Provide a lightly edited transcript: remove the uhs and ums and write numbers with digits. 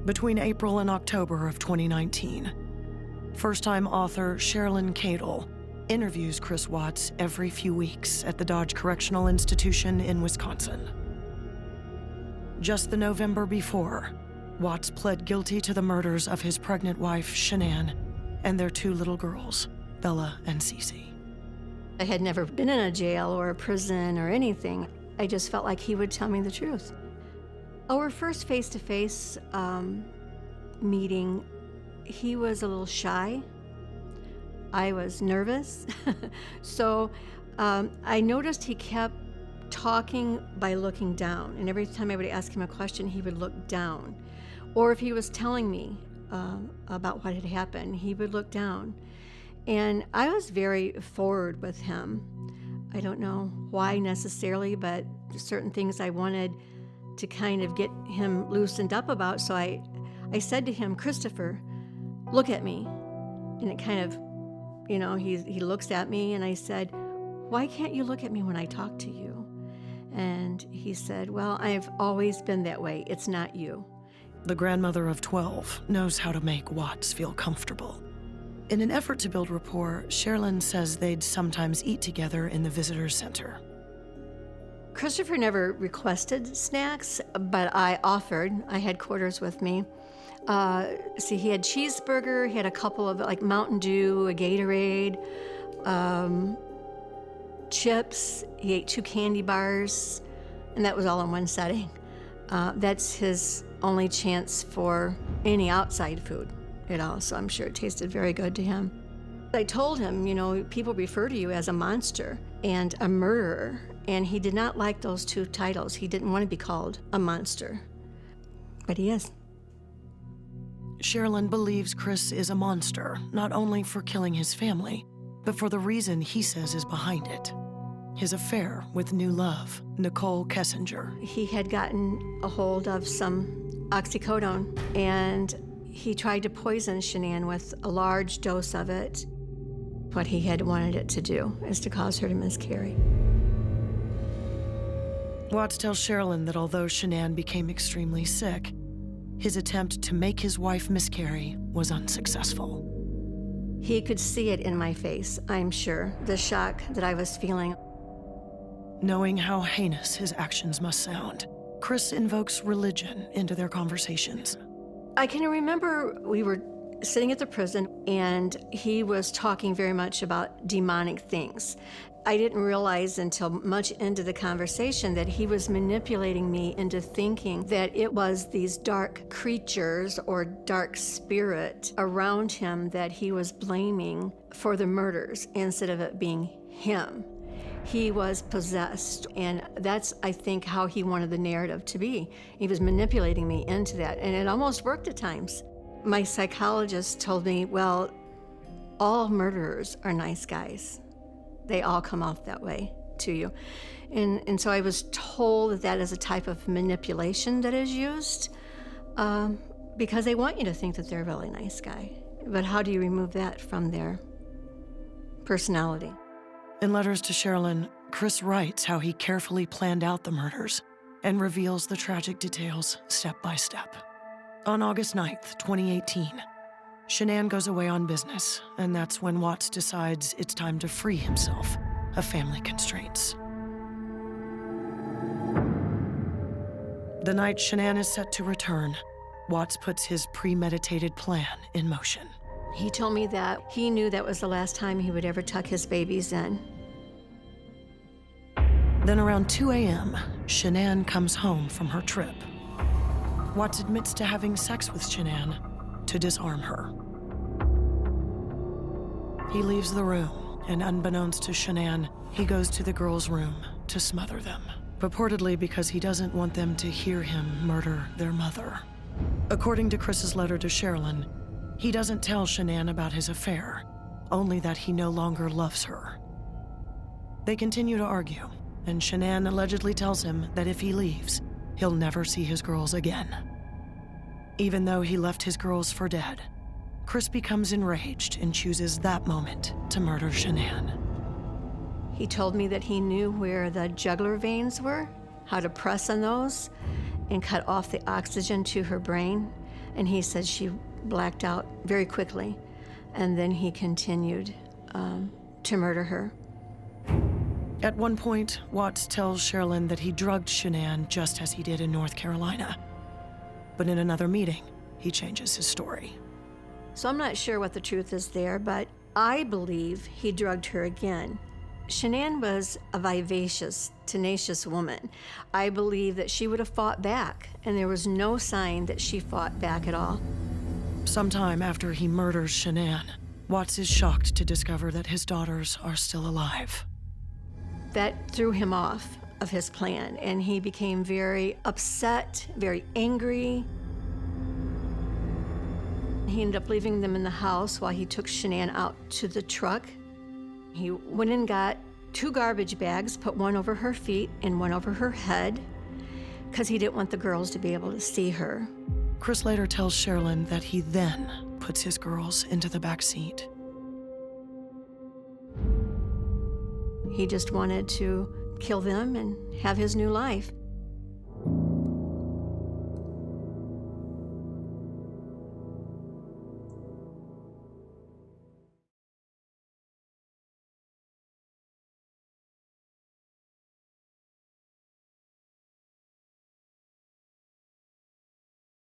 Between April and October of 2019, first-time author Cheryln Cadle interviews Chris Watts every few weeks at the Dodge Correctional Institution in Wisconsin. Just the November before, Watts pled guilty to the murders of his pregnant wife, Shanann, and their 2 little girls, Bella and Cece. I had never been in a jail or a prison or anything. I just felt like he would tell me the truth. Our first face-to-face meeting, he was a little shy. I was nervous. So I noticed he kept talking by looking down. And every time I would ask him a question, he would look down. Or if he was telling me about what had happened, he would look down. And I was very forward with him. I don't know why necessarily, but certain things I wanted to kind of get him loosened up about. So I said to him, "Christopher, look at me." And it kind of, you know, he looks at me, and I said, "Why can't you look at me when I talk to you?" And he said, "Well, I've always been that way. It's not you." The grandmother of 12 knows how to make Watts feel comfortable. In an effort to build rapport, Cheryln says they'd sometimes eat together in the visitor center. Christopher never requested snacks, but I offered. I had quarters with me. See, he had cheeseburger, he had a couple of like Mountain Dew, a Gatorade, chips. He ate 2 candy bars, and that was all in one setting. That's his only chance for any outside food at all, so I'm sure it tasted very good to him. I told him, you know, people refer to you as a monster and a murderer, and he did not like those 2 titles. He didn't want to be called a monster, but he is. Cheryln believes Chris is a monster, not only for killing his family, but for the reason he says is behind it: his affair with new love, Nicole Kessinger. He had gotten a hold of some oxycodone, and he tried to poison Shanann with a large dose of it. What he had wanted it to do is to cause her to miscarry. Watts tells Cheryln that although Shanann became extremely sick, his attempt to make his wife miscarry was unsuccessful. He could see it in my face, I'm sure, the shock that I was feeling. Knowing how heinous his actions must sound, Chris invokes religion into their conversations. I can remember we were sitting at the prison, and he was talking very much about demonic things. I didn't realize until much into the conversation that he was manipulating me into thinking that it was these dark creatures or dark spirit around him that he was blaming for the murders instead of it being him. He was possessed, and that's, I think, how he wanted the narrative to be. He was manipulating me into that, and it almost worked at times. My psychologist told me, well, all murderers are nice guys. They all come off that way to you. And so I was told that that is a type of manipulation that is used because they want you to think that they're a really nice guy. But how do you remove that from their personality? In letters to Cheryln, Chris writes how he carefully planned out the murders and reveals the tragic details step by step. On August 9th, 2018, Shanann goes away on business, and that's when Watts decides it's time to free himself of family constraints. The night Shanann is set to return, Watts puts his premeditated plan in motion. He told me that he knew that was the last time he would ever tuck his babies in. Then around 2 a.m., Shanann comes home from her trip. Watts admits to having sex with Shanann to disarm her. He leaves the room, and unbeknownst to Shanann, he goes to the girls' room to smother them, purportedly because he doesn't want them to hear him murder their mother. According to Chris's letter to Cheryln, he doesn't tell Shanann about his affair, only that he no longer loves her. They continue to argue, and Shanann allegedly tells him that if he leaves, he'll never see his girls again. Even though he left his girls for dead, Chris becomes enraged and chooses that moment to murder Shanann. He told me that he knew where the jugular veins were, how to press on those, and cut off the oxygen to her brain. And he said she blacked out very quickly, and then he continued to murder her. At one point, Watts tells Cheryln that he drugged Shanann just as he did in North Carolina. But in another meeting, he changes his story. So I'm not sure what the truth is there, but I believe he drugged her again. Shanann was a vivacious, tenacious woman. I believe that she would have fought back, and there was no sign that she fought back at all. Sometime after he murders Shanann, Watts is shocked to discover that his daughters are still alive. That threw him off of his plan, and he became very upset, very angry. He ended up leaving them in the house while he took Shanann out to the truck. He went and got 2 garbage bags, put one over her feet and one over her head, because he didn't want the girls to be able to see her. Chris later tells Cheryln that he then puts his girls into the back seat. He just wanted to kill them and have his new life.